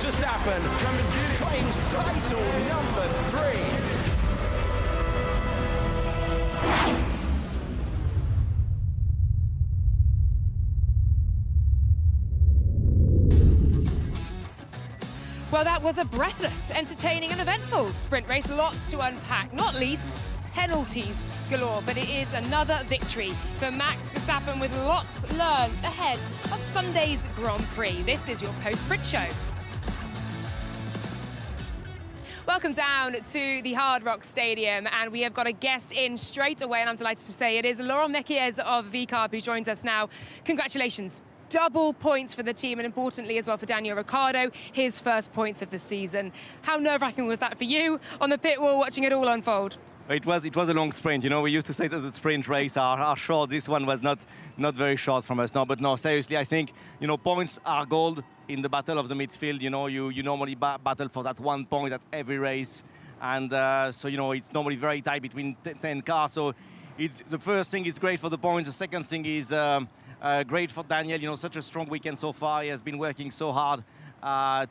Verstappen claims title number 3. Well, that was a breathless, entertaining and eventful sprint race. Lots to unpack, not least penalties galore. But it is another victory for Max Verstappen with lots learned ahead of Sunday's Grand Prix. This is your post-sprint show. Welcome down to the Hard Rock Stadium, and we have got a guest in straight away, and I'm delighted to say it is Laurent Mekies of VCarb who joins us now. Congratulations. Double points for the team, and importantly as well for Daniel Ricciardo, his first points of the season. How nerve-wracking was that for you on the pit wall watching it all unfold? It was a long sprint. You know, we used to say that the sprint race are short. This one was not very short from us. No, but no, seriously, I think, you know, points are gold in the battle of the midfield. You know, you normally battle for that 1 point at every race, and so you know it's normally very tight between 10 cars. So it's the first thing is great for the points. The second thing is great for Daniel. You know, such a strong weekend so far. He has been working so hard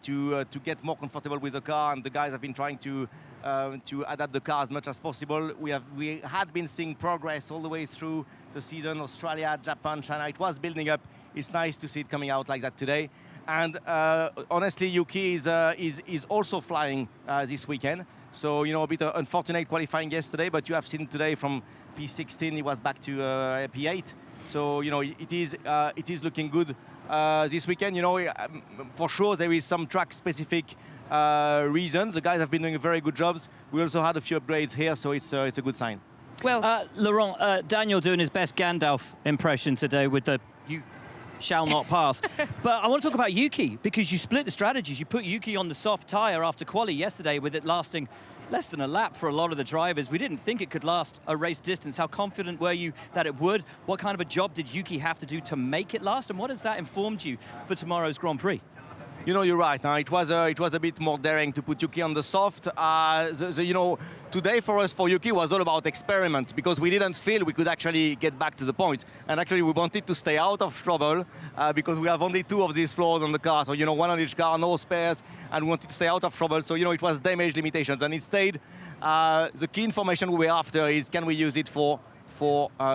to get more comfortable with the car, and the guys have been trying to adapt the car as much as possible. We had been seeing progress all the way through the season. Australia, Japan, China. It was building up. It's nice to see it coming out like that today. And honestly, Yuki is also flying this weekend. So you know, a bit unfortunate qualifying yesterday, but you have seen today from P16 he was back to P8. So you know it is looking good this weekend. You know, for sure there is some track-specific reasons. The guys have been doing very good jobs. We also had a few upgrades here, so it's a good sign. Well, Laurent, Daniel doing his best Gandalf impression today with the "you shall not pass." But I want to talk about Yuki, because you split the strategies. You put Yuki on the soft tyre after quali yesterday, with it lasting less than a lap for a lot of the drivers. We didn't think it could last a race distance. How confident were you that it would? What kind of a job did Yuki have to do to make it last? And what has that informed you for tomorrow's Grand Prix? You know, you're right. It was a bit more daring to put Yuki on the soft. You know, today for us, for Yuki, was all about experiment, because we didn't feel we could actually get back to the point. And actually, we wanted to stay out of trouble because we have only 2 of these floors on the car. So, you know, 1 on each car, no spares, and we wanted to stay out of trouble. So, you know, it was damage limitations. And instead, the key information we were after is, can we use it for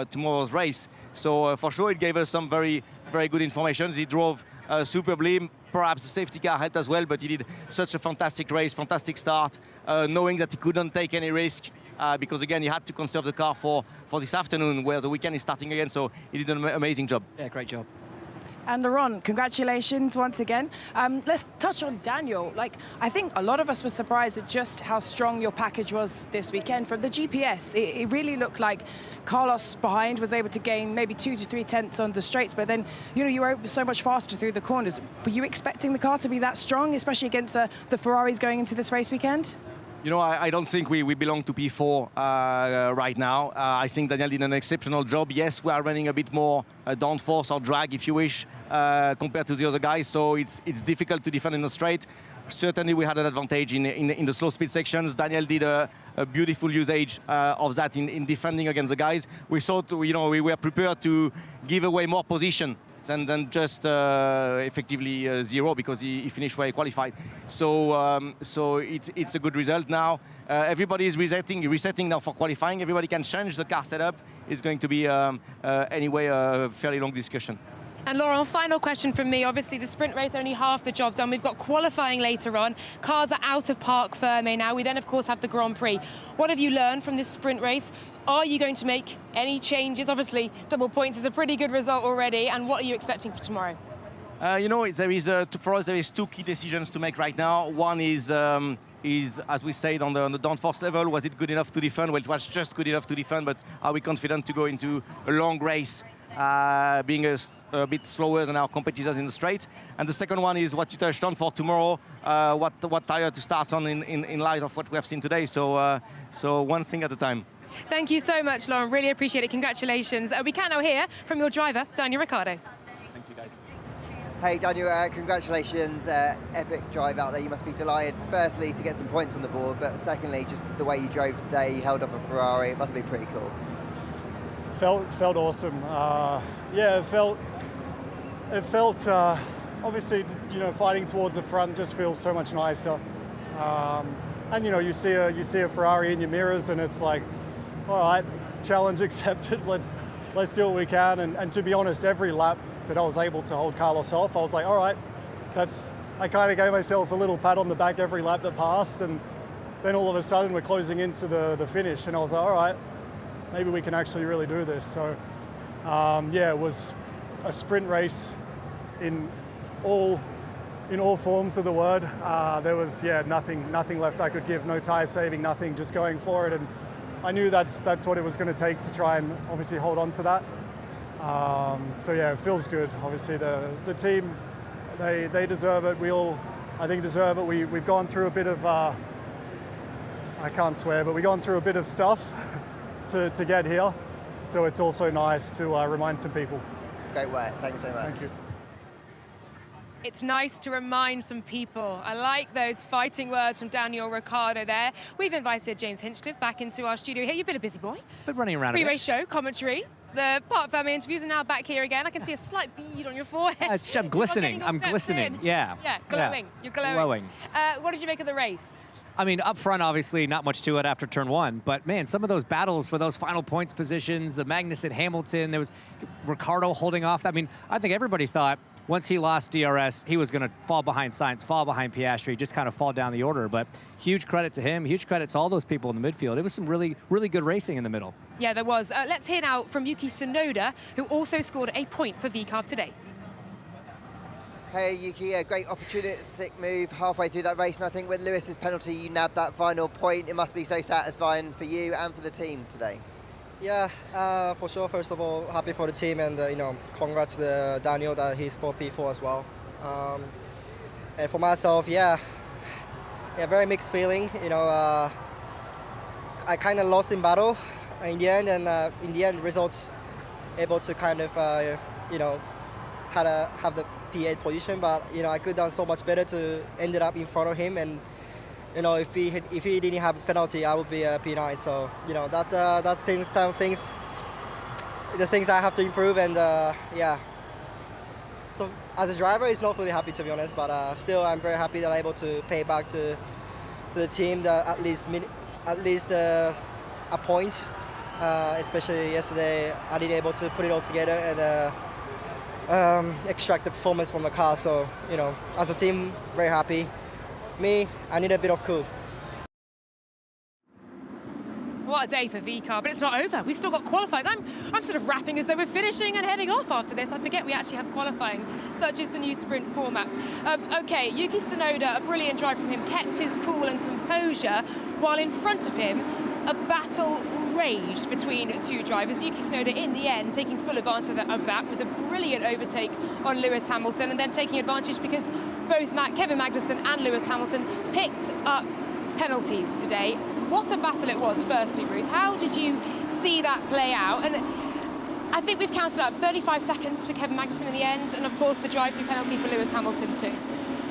tomorrow's race? So, for sure, it gave us some very, very good information. He drove superbly. Perhaps the safety car helped as well, but he did such a fantastic race, fantastic start, knowing that he couldn't take any risk because, again, he had to conserve the car for this afternoon where the weekend is starting again, so he did an amazing job. Yeah, great job. And Laurent, congratulations once again. Let's touch on Daniel. Like, I think a lot of us were surprised at just how strong your package was this weekend. From the GPS, it really looked like Carlos behind was able to gain maybe 2 to 3 tenths on the straights, but then, you know, you were so much faster through the corners. Were you expecting the car to be that strong, especially against the Ferraris going into this race weekend? You know, I don't think we belong to P4 right now. I think Daniel did an exceptional job. Yes, we are running a bit more downforce or drag, if you wish, compared to the other guys. So it's difficult to defend in the straight. Certainly, we had an advantage in the slow speed sections. Daniel did a beautiful usage of that in defending against the guys. We thought, you know, we were prepared to give away more position than just effectively 0, because he finished where he qualified. So it's a good result now. Everybody is resetting now for qualifying. Everybody can change the car setup. It's going to be anyway a fairly long discussion. And Laurent, final question from me. Obviously, the sprint race only half the job done. We've got qualifying later on. Cars are out of Parc Fermé now. We then, of course, have the Grand Prix. What have you learned from this sprint race? Are you going to make any changes? Obviously, double points is a pretty good result already. And what are you expecting for tomorrow? You know, for us, there is 2 key decisions to make right now. One is as we said, on the downforce level, was it good enough to defend? Well, it was just good enough to defend, but are we confident to go into a long race being a bit slower than our competitors in the straight? And the second one is what you touched on for tomorrow, what tire to start on in light of what we have seen today. So one thing at a time. Thank you so much, Laurent. Really appreciate it. Congratulations. We can now hear from your driver, Daniel Ricciardo. Thank you, guys. Hey Daniel, congratulations, epic drive out there. You must be delighted, firstly, to get some points on the board, but secondly, just the way you drove today, you held off a Ferrari, it must be pretty cool. Felt awesome. Yeah, it felt obviously, you know, fighting towards the front just feels so much nicer. And you know, you see a Ferrari in your mirrors, and it's like, all right, challenge accepted. Let's do what we can. And to be honest, every lap that I was able to hold Carlos off, I was like, all right, I kind of gave myself a little pat on the back every lap that passed, and then all of a sudden we're closing into the finish, and I was like, all right, maybe we can actually really do this. So yeah, it was a sprint race in all forms of the word. There was nothing left I could give, no tire saving, nothing, just going for it. And I knew that's what it was going to take to try and obviously hold on to that. So yeah, it feels good. Obviously the team, they deserve it. We all, I think, deserve it. We've gone through a bit of, I can't swear, but we've gone through a bit of stuff to get here. So it's also nice to remind some people. Great work. Thanks very much. Thank you. It's nice to remind some people. I like those fighting words from Daniel Ricciardo there. We've invited James Hinchcliffe back into our studio here. You've been a busy boy. Been running around a bit. Pre-race show, commentary. The Part Family interviews are now back here again. I can see a slight bead on your forehead. I'm glistening. I'm glistening. Yeah. Yeah, glowing. Yeah. You're glowing. Glowing. What did you make of the race? I mean, up front, obviously, not much to it after turn one. But, man, some of those battles for those final points positions, the Magnussen, Hamilton, there was Ricciardo holding off. I mean, I think everybody thought once he lost DRS, he was going to fall behind Sainz, fall behind Piastri, just kind of fall down the order. But huge credit to him, huge credit to all those people in the midfield. It was some really, really good racing in the middle. Yeah, there was. Let's hear now from Yuki Tsunoda, who also scored a point for VCARB today. Hey Yuki, a great opportunistic move halfway through that race, and I think with Lewis's penalty you nabbed that final point. It must be so satisfying for you and for the team today. Yeah, for sure. First of all, happy for the team, and you know, congrats to Daniel that he scored P4 as well. And for myself, yeah, very mixed feeling. You know, I kind of lost in battle in the end, and in the end, results able to kind of you know have the P8 position, but you know, I could have done so much better to ended up in front of him, and you know, if he didn't have a penalty, I would be a P9. So you know, that's some things, the things I have to improve, and yeah. So as a driver, it's not really happy to be honest, but still, I'm very happy that I'm able to pay back to the team that at least a point. Especially yesterday, I didn't able to put it all together and extract the performance from the car. So you know, as a team, very happy. Me, I need a bit of cool. What a day for VCARB, but it's not over. We've still got qualifying. I'm sort of rapping as though we're finishing and heading off after this. I forget we actually have qualifying. Such is the new sprint format. Okay, Yuki Tsunoda, a brilliant drive from him, kept his cool and composure, while in front of him, a battle raged between two drivers. Yuki Tsunoda, in the end, taking full advantage of that with a brilliant overtake on Lewis Hamilton, and then taking advantage because both Kevin Magnussen and Lewis Hamilton picked up penalties today. What a battle it was, firstly, Ruth. How did you see that play out? And I think we've counted up 35 seconds for Kevin Magnussen in the end, and of course the drive-through penalty for Lewis Hamilton too.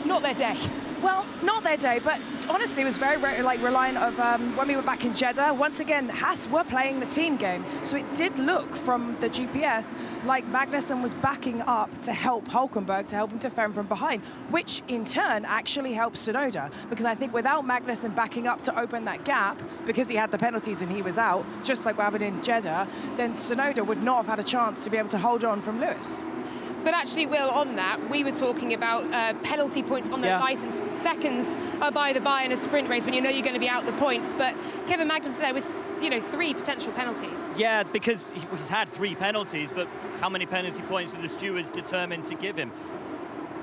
Not their day. Well, not their day, but honestly, it was very reliant of when we were back in Jeddah. Once again, Haas were playing the team game, so it did look from the GPS like Magnussen was backing up to help Hülkenberg, to help him to fend from behind, which in turn actually helped Tsunoda, because I think without Magnussen backing up to open that gap, because he had the penalties and he was out, just like what happened in Jeddah, then Tsunoda would not have had a chance to be able to hold on from Lewis. But actually, Will, on that, we were talking about penalty points on the licence. Seconds are by the by in a sprint race when you know you're going to be out the points. But Kevin Magnussen there with, you know, 3 potential penalties. Yeah, because he's had 3 penalties, but how many penalty points are the stewards determined to give him?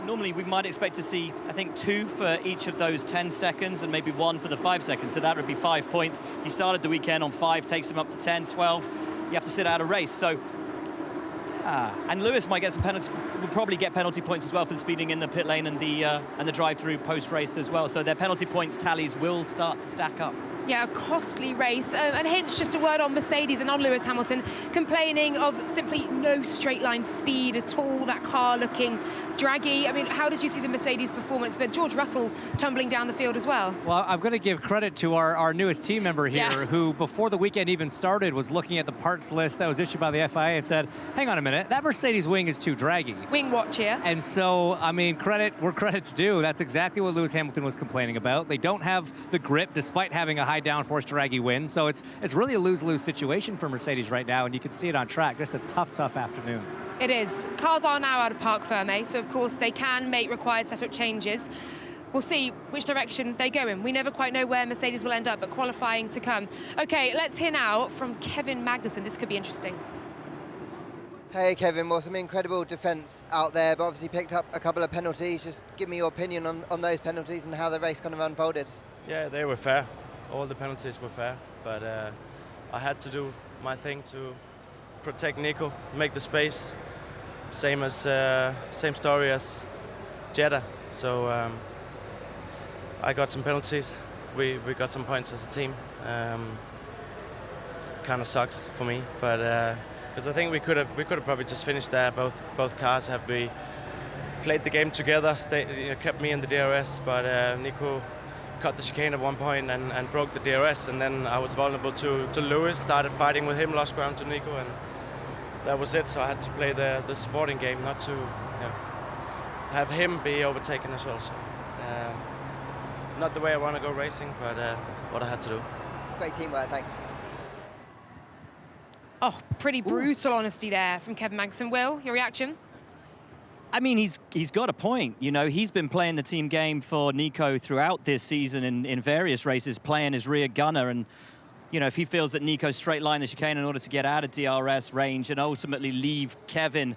Normally, we might expect to see, I think, 2 for each of those 10 seconds and maybe 1 for the 5 seconds. So that would be 5 points. He started the weekend on 5, takes him up to 10, 12. You have to sit out a race. So. And Lewis might get some penalties. Will probably get penalty points as well for the speeding in the pit lane and the drive-through post-race as well. So their penalty points tallies will start to stack up. Yeah, a costly race. And hence, just a word on Mercedes and on Lewis Hamilton, complaining of simply no straight line speed at all, that car looking draggy. I mean, how did you see the Mercedes performance? But George Russell tumbling down the field as well. Well, I'm going to give credit to our newest team member here, who before the weekend even started was looking at the parts list that was issued by the FIA and said, hang on a minute, that Mercedes wing is too draggy. Wing watch here. And so, I mean, credit where credit's due. That's exactly what Lewis Hamilton was complaining about. They don't have the grip despite having a high downforce draggy win. So it's really a lose-lose situation for Mercedes right now, and you can see it on track. Just a tough afternoon. It is. Cars are now out of Parc Fermé, so of course they can make required setup changes. We'll see which direction they go in. We never quite know where Mercedes will end up, but qualifying to come. Okay, let's hear now from Kevin Magnussen. This could be interesting. Hey Kevin, well, some incredible defence out there, but obviously picked up a couple of penalties. Just give me your opinion on those penalties and how the race kind of unfolded. Yeah, they were fair. All the penalties were fair, but I had to do my thing to protect Nico, make the space. Same story as Jeddah. So I got some penalties. We got some points as a team. Kind of sucks for me, but because I think we could have probably just finished there. Both cars have played the game together, kept me in the DRS, but Nico cut the chicane at one point and broke the DRS, and then I was vulnerable to Lewis, started fighting with him, lost ground to Nico, and that was it. So I had to play the supporting game, not to have him be overtaken as well. So, not the way I want to go racing, but what I had to do. Great teamwork, thanks. Oh, pretty brutal honesty there from Kevin Magnussen. Will, your reaction? I mean, he's got a point. You know, he's been playing the team game for Nico throughout this season in various races, playing his rear gunner. And, you know, if he feels that Nico straight line the chicane in order to get out of DRS range and ultimately leave Kevin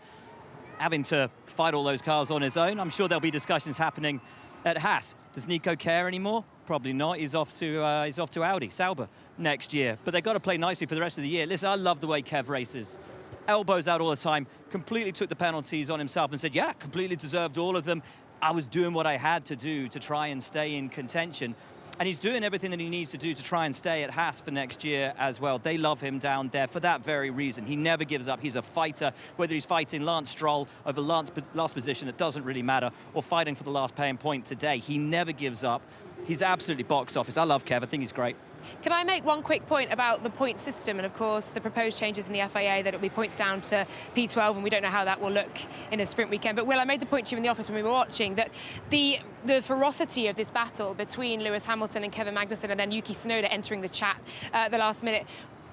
having to fight all those cars on his own, I'm sure there'll be discussions happening at Haas. Does Nico care anymore? Probably not. He's off to Audi, Sauber, next year. But they've got to play nicely for the rest of the year. Listen, I love the way Kev races. Elbows out all the time, completely took the penalties on himself and said, yeah, completely deserved all of them. I was doing what I had to do to try and stay in contention. And he's doing everything that he needs to do to try and stay at Haas for next year as well. They love him down there for that very reason. He never gives up. He's a fighter, whether he's fighting Lance Stroll over last position, it doesn't really matter, or fighting for the last paying point today. He never gives up. He's absolutely box office. I love Kev. I think he's great. Can I make one quick point about the point system and, of course, the proposed changes in the FIA that it'll be points down to P12, and we don't know how that will look in a sprint weekend. But, Will, I made the point to you in the office when we were watching that the ferocity of this battle between Lewis Hamilton and Kevin Magnussen and then Yuki Tsunoda entering the chat at the last minute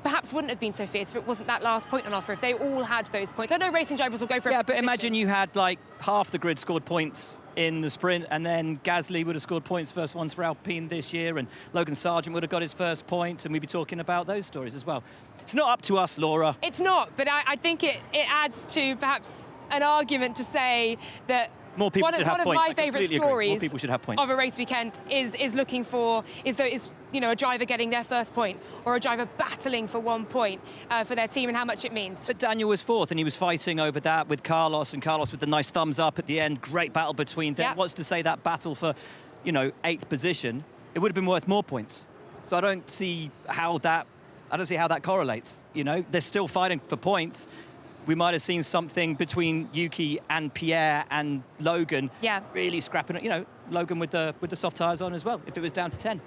perhaps wouldn't have been so fierce if it wasn't that last point on offer, if they all had those points. I know racing drivers will go for yeah, but imagine you had like half the grid scored points in the sprint, and then Gasly would have scored points first ones for Alpine this year, and Logan Sargent would have got his first point, and we'd be talking about those stories as well. It's not up to us, Laura. It's not, but I think it adds to perhaps an argument to say that more people should have points. One of my favourite stories more people should have points. of a race weekend is looking for you know, a driver getting their first point or a driver battling for 1 point for their team and how much it means. But Daniel was fourth, and he was fighting over that with Carlos, and Carlos with the nice thumbs up at the end. Great battle between them. What's to say that battle for, you know, 8th position, it would have been worth more points. So I don't see how that correlates. You know, they're still fighting for points. We might have seen something between Yuki and Pierre and Logan really scrapping it. You know, Logan with the soft tyres on as well, if it was down to 10.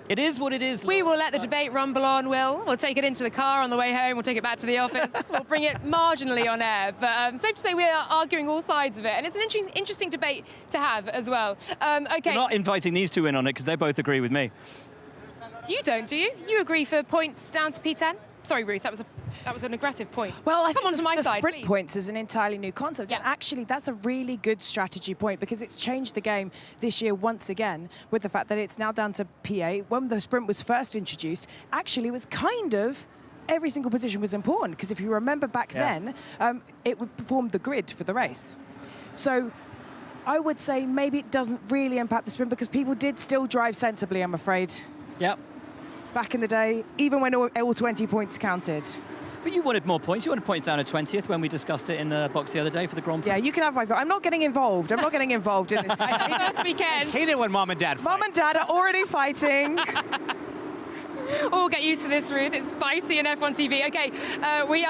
It is what it is. We will let the debate rumble on, Will. We'll take it into the car on the way home. We'll take it back to the office. We'll bring it marginally on air. But safe to say we are arguing all sides of it. And it's an interesting debate to have as well. OK. You're not inviting these two in on it because they both agree with me. You don't, do you? You agree for points down to P10? Sorry, Ruth, that was an aggressive point. Well, I Come on think to my the side, sprint please. points is an entirely new concept. And actually, that's a really good strategy point because it's changed the game this year once again with the fact that it's now down to P8. When the sprint was first introduced, actually it was kind of every single position was important because if you remember back then, it would perform the grid for the race. So I would say maybe it doesn't really impact the sprint because people did still drive sensibly, I'm afraid. Yep. Back in the day, even when all 20 points counted. But you wanted more points. You wanted points down to 20th when we discussed it in the box the other day for the Grand Prix. Yeah, you can have my vote. I'm not getting involved. I'm not getting involved in this. First weekend. Hate it when mom and dad fight. Mom and dad are already fighting. Oh, get used to this, Ruth. It's spicy in F1 TV. Okay, we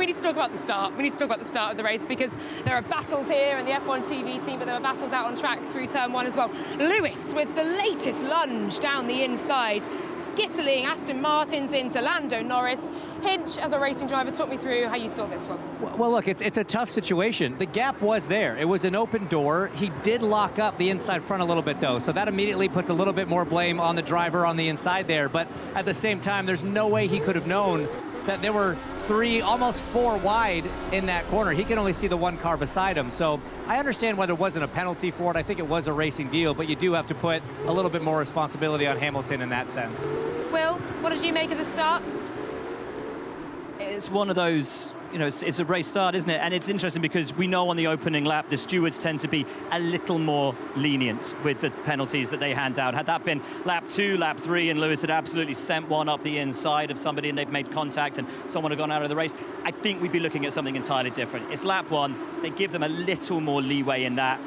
need to talk about the start. We need to talk about the start of the race because there are battles here in the F1 TV team, but there were battles out on track through turn 1 as well. Lewis with the latest lunge down the inside, skittling Aston Martins into Lando Norris. Hinch, as a racing driver, talk me through how you saw this one. Well, look, it's a tough situation. The gap was there. It was an open door. He did lock up the inside front a little bit, though, so that immediately puts a little bit more blame on the driver on the inside there. But at the same time, there's no way he could have known that there were 3, almost 4 wide in that corner. He could only see the one car beside him. So I understand why there wasn't a penalty for it. I think it was a racing deal, but you do have to put a little bit more responsibility on Hamilton in that sense. Will, what did you make of the start? It's one of those, you know, it's a race start, isn't it? And it's interesting because we know on the opening lap, the stewards tend to be a little more lenient with the penalties that they hand out. Had that been lap 2, lap 3, and Lewis had absolutely sent one up the inside of somebody and they've made contact and someone had gone out of the race, I think we'd be looking at something entirely different. It's lap 1. They give them a little more leeway in that.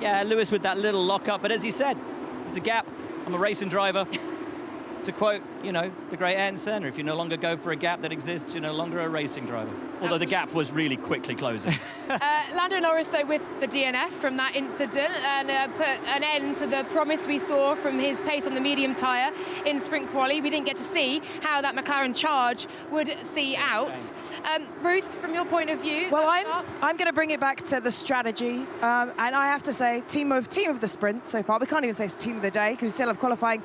Yeah, Lewis with that little lock-up, but as he said, there's a gap. I'm a racing driver. To quote, you know, the great Ayrton Senna, if you no longer go for a gap that exists, you're no longer a racing driver. Although the gap was really quickly closing. Lando Norris, though, with the DNF from that incident and put an end to the promise we saw from his pace on the medium tyre in sprint quali. We didn't get to see how that McLaren charge would see out. Ruth, from your point of view? Well, I'm going to bring it back to the strategy. And I have to say, team of the sprint so far. We can't even say team of the day because we still have qualifying.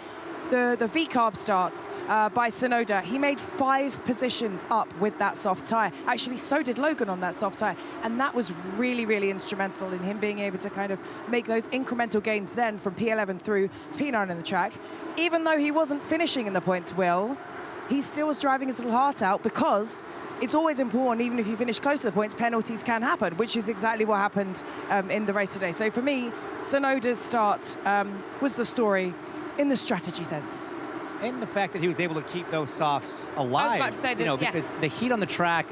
The V-carb starts by Tsunoda. He made 5 positions up with that soft tyre. Actually, so did Logan on that soft tyre. And that was really, really instrumental in him being able to kind of make those incremental gains then from P11 through to P9 in the track. Even though he wasn't finishing in the points, Will, he still was driving his little heart out because it's always important, even if you finish close to the points, penalties can happen, which is exactly what happened in the race today. So for me, Tsunoda's start was the story in the strategy sense. And the fact that he was able to keep those softs alive. I was about to say that, you know, because the heat on the track,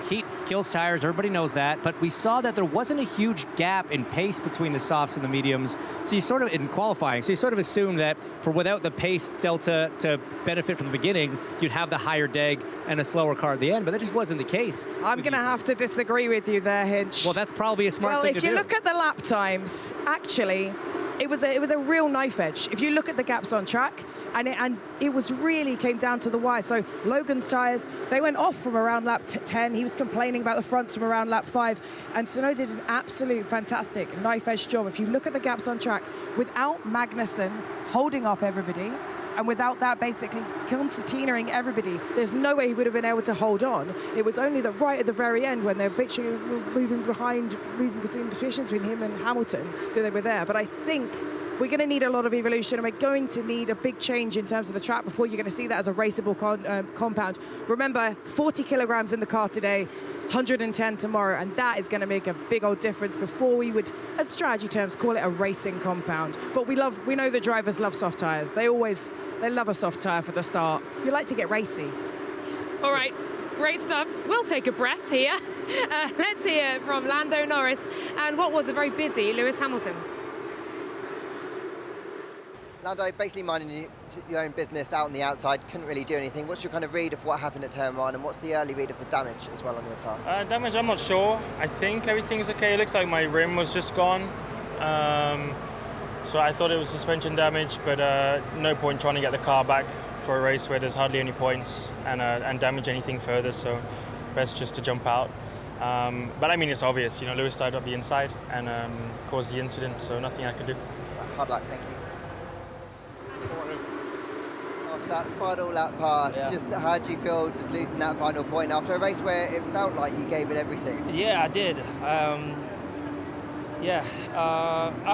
heat kills tires, everybody knows that, but we saw that there wasn't a huge gap in pace between the softs and the mediums. So you sort of, in qualifying, so you sort of assume that without the pace delta to benefit from the beginning, you'd have the higher deg and a slower car at the end, but that just wasn't the case. I'm going to have to disagree with you there, Hinch. Well, that's probably a smart thing to do. Well, if you look at the lap times, actually, it was a real knife edge. If you look at the gaps on track, and it was really came down to the wire. So Logan's tyres, they went off from around lap 10. He was complaining about the fronts from around lap 5. And Tsunoda did an absolute fantastic knife edge job. If you look at the gaps on track, without Magnussen holding up everybody, and without that basically concertinaing everybody, there's no way he would have been able to hold on. It was only that right at the very end when they're bitching, moving between positions between him and Hamilton, that they were there. But I think we're going to need a lot of evolution, and we're going to need a big change in terms of the track before you're going to see that as a raceable compound. Remember, 40 kilograms in the car today, 110 tomorrow, and that is going to make a big old difference before we would, as strategy terms, call it a racing compound. But we know the drivers love soft tyres. They love a soft tyre for the start. You like to get racy. All right, great stuff. We'll take a breath here. Let's hear from Lando Norris and what was a very busy Lewis Hamilton. Lando, basically minding your own business out on the outside, couldn't really do anything. What's your kind of read of what happened at turn 1, and what's the early read of the damage as well on your car? Damage, I'm not sure. I think everything's okay. It looks like my rim was just gone. So I thought it was suspension damage, but no point trying to get the car back for a race where there's hardly any points and damage anything further. So best just to jump out. But I mean, it's obvious. You know, Lewis started up the inside and caused the incident, so nothing I could do. Hard luck, thank you. After that final lap pass, just how do you feel just losing that final point after a race where it felt like you gave it everything? Yeah, I did. I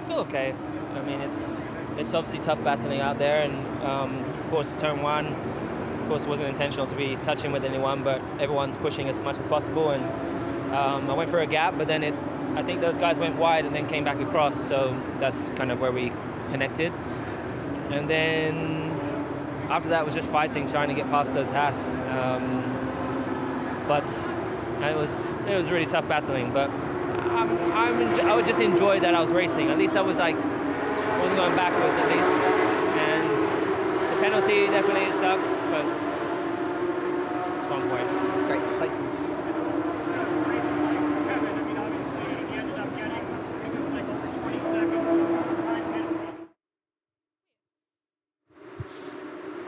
feel okay. I mean, it's obviously tough battling out there, and of course turn 1, of course, wasn't intentional to be touching with anyone, but everyone's pushing as much as possible, and I went for a gap, but then I think those guys went wide and then came back across, so that's kind of where we connected. And then after that was just fighting, trying to get past those Haas. But it was really tough battling. But I would just enjoy that I was racing. At least I wasn't going backwards at least. And the penalty, definitely it sucks, but it's 1 point. Great, thank you.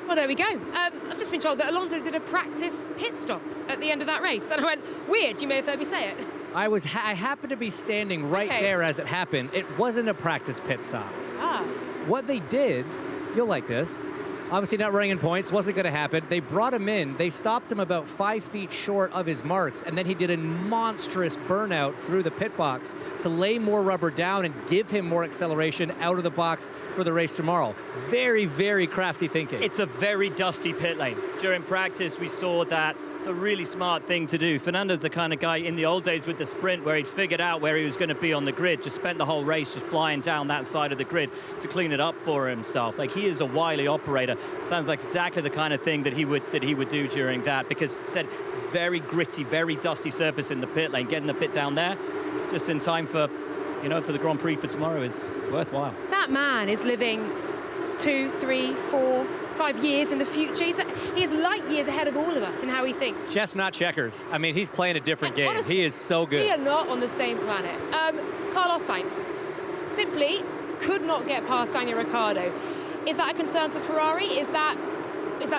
Well, there we go. I've just been told that Alonso did a practice pit stop at the end of that race. And I went, weird, you may have heard me say it. I happened to be standing right there as it happened. It wasn't a practice pit stop. Ah. What they did, you'll like this, obviously not running in points, wasn't going to happen. They brought him in. They stopped him about 5 feet short of his marks, and then he did a monstrous burnout through the pit box to lay more rubber down and give him more acceleration out of the box for the race tomorrow. Very, very crafty thinking. It's a very dusty pit lane. During practice, we saw that. It's a really smart thing to do. Fernando's the kind of guy in the old days with the sprint where he'd figured out where he was going to be on the grid, just spent the whole race just flying down that side of the grid to clean it up for himself. Like, he is a wily operator. Sounds like exactly the kind of thing that he would do during that, because said it's very gritty, very dusty surface in the pit lane. Getting the pit down there just in time for, you know, for the Grand Prix for tomorrow is worthwhile. That man is living 2, 3, 4, 5 years in the future. He is light years ahead of all of us in how he thinks. Chess, not checkers. I mean, he's playing a different game. Honestly, he is so good. We are not on the same planet. Carlos Sainz simply could not get past Daniel Ricciardo. Is that a concern for Ferrari? Is that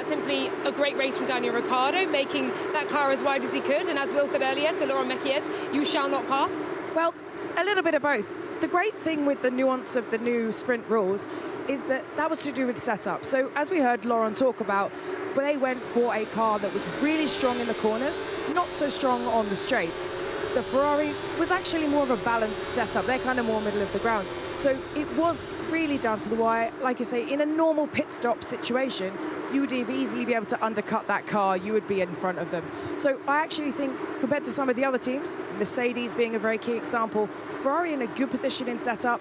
simply a great race from Daniel Ricciardo, making that car as wide as he could? And as Will said earlier to Laurent Mekies, you shall not pass? Well, a little bit of both. The great thing with the nuance of the new sprint rules is that was to do with setup. So as we heard Laurent talk about, they went for a car that was really strong in the corners, not so strong on the straights. The Ferrari was actually more of a balanced setup. They're kind of more middle of the ground. So it was really down to the wire. Like you say, in a normal pit stop situation, you would easily be able to undercut that car. You would be in front of them. So I actually think, compared to some of the other teams, Mercedes being a very key example, Ferrari in a good position in setup,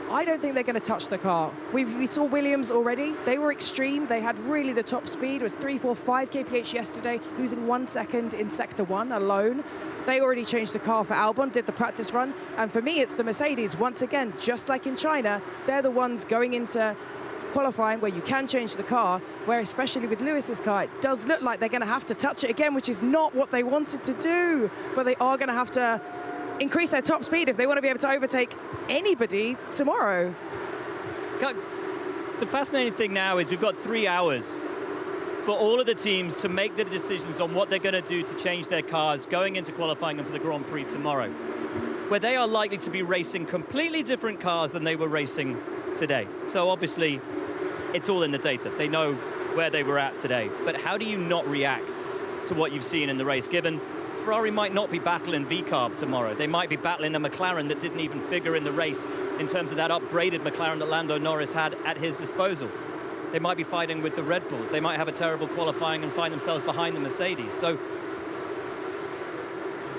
I don't think they're going to touch the car. We saw Williams already. They were extreme. They had really the top speed. It was 3, 4, 5 kph yesterday, losing 1 second in Sector 1 alone. They already changed the car for Albon, did the practice run. And for me, it's the Mercedes. Once again, just like in China, they're the ones going into qualifying where you can change the car, where especially with Lewis's car, it does look like they're going to have to touch it again, which is not what they wanted to do. But they are going to have to increase their top speed if they want to be able to overtake anybody tomorrow. The fascinating thing now is we've got 3 hours for all of the teams to make the decisions on what they're going to do to change their cars going into qualifying and for the Grand Prix tomorrow, where they are likely to be racing completely different cars than they were racing today. So obviously, it's all in the data. They know where they were at today. But how do you not react to what you've seen in the race, given Ferrari might not be battling V-Carb tomorrow. They might be battling a McLaren that didn't even figure in the race in terms of that upgraded McLaren that Lando Norris had at his disposal. They might be fighting with the Red Bulls. They might have a terrible qualifying and find themselves behind the Mercedes. So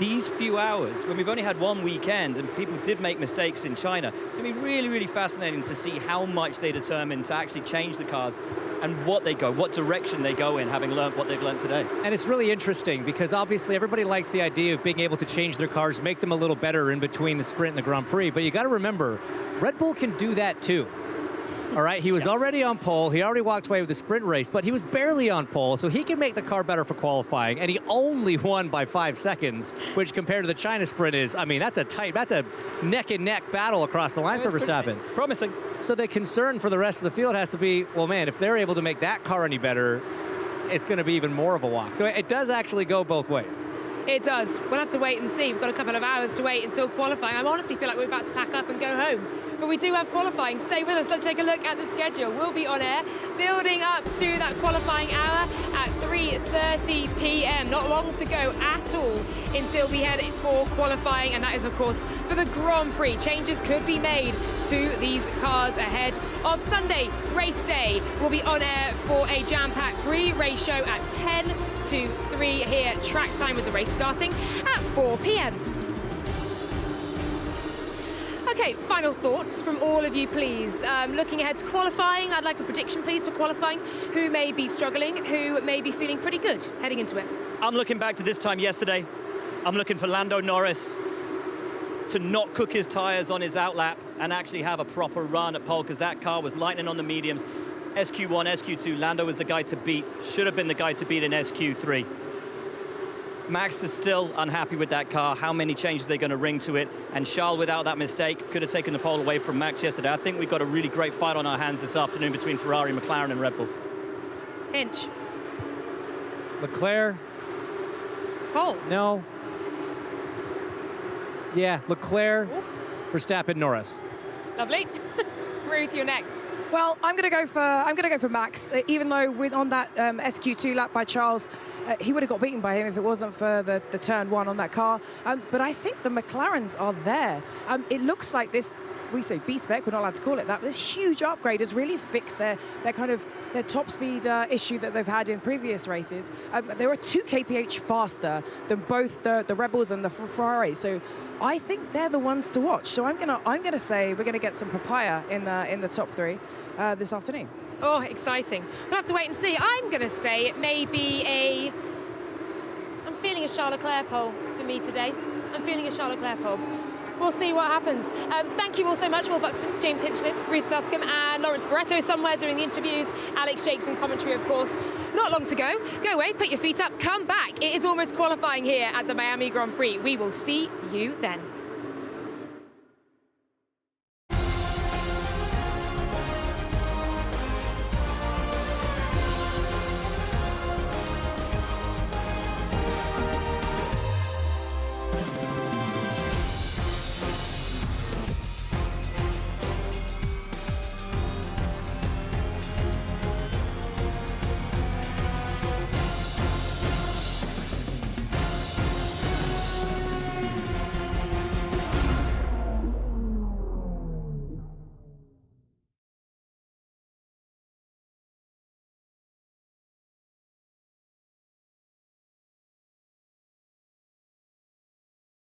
these few hours, when we've only had one weekend and people did make mistakes in China, it's going to be really, really fascinating to see how much they determine to actually change the cars and what direction they go in, having learned what they've learned today. And it's really interesting because obviously everybody likes the idea of being able to change their cars, make them a little better in between the sprint and the Grand Prix, but you got to remember, Red Bull can do that too. All right, he was already on pole. He already walked away with the sprint race, but he was barely on pole, so he can make the car better for qualifying, and he only won by 5 seconds, which compared to the China sprint is, I mean, that's a neck-and-neck battle across the line for Verstappen. It's promising. So the concern for the rest of the field has to be, well, man, if they're able to make that car any better, it's going to be even more of a walk. So it does actually go both ways. It does. We'll have to wait and see. We've got a couple of hours to wait until qualifying. I honestly feel like we're about to pack up and go home. But we do have qualifying. Stay with us. Let's take a look at the schedule. We'll be on air, building up to that qualifying hour at 3:30 p.m. Not long to go at all until we head for qualifying. And that is, of course, for the Grand Prix. Changes could be made to these cars ahead of Sunday, race day. We'll be on air for a jam-packed pre-race show at 10 to 3 here, track time with the race starting at 4 p.m. Okay, final thoughts from all of you, please. Looking ahead to qualifying, I'd like a prediction, please, for qualifying. Who may be struggling, who may be feeling pretty good heading into it? I'm looking back to this time yesterday. I'm looking for Lando Norris to not cook his tyres on his outlap and actually have a proper run at pole, because that car was lightning on the mediums. SQ1, SQ2, Lando was the guy to beat, should have been the guy to beat in SQ3. Max is still unhappy with that car. How many changes are they going to ring to it? And Charles, without that mistake, could have taken the pole away from Max yesterday. I think we've got a really great fight on our hands this afternoon between Ferrari, McLaren and Red Bull. Hinch. Leclerc. Pole. No. Yeah, Leclerc, Verstappen, Norris. Lovely. Ruth, you're next. Well, I'm going to go for Max. Even though on that SQ2 lap by Charles, he would have got beaten by him if it wasn't for the turn 1 on that car. But I think the McLarens are there. It looks like this. We say B-spec, we're not allowed to call it that, but this huge upgrade has really fixed their top speed issue that they've had in previous races. They were 2 kph faster than both the Rebels and the Ferrari, so I think they're the ones to watch. So I'm gonna say we're gonna get some papaya in the top 3 this afternoon. Oh, exciting. We'll have to wait and see. I'm gonna say it may be I'm feeling a Charles Leclerc pole for me today. I'm feeling a Charles Leclerc pole. We'll see what happens. Thank you all so much, Will Buxton, James Hinchcliffe, Ruth Buscombe and Lawrence Barretto somewhere during the interviews. Alex Jakes in commentary, of course. Not long to go. Go away, put your feet up, come back. It is almost qualifying here at the Miami Grand Prix. We will see you then.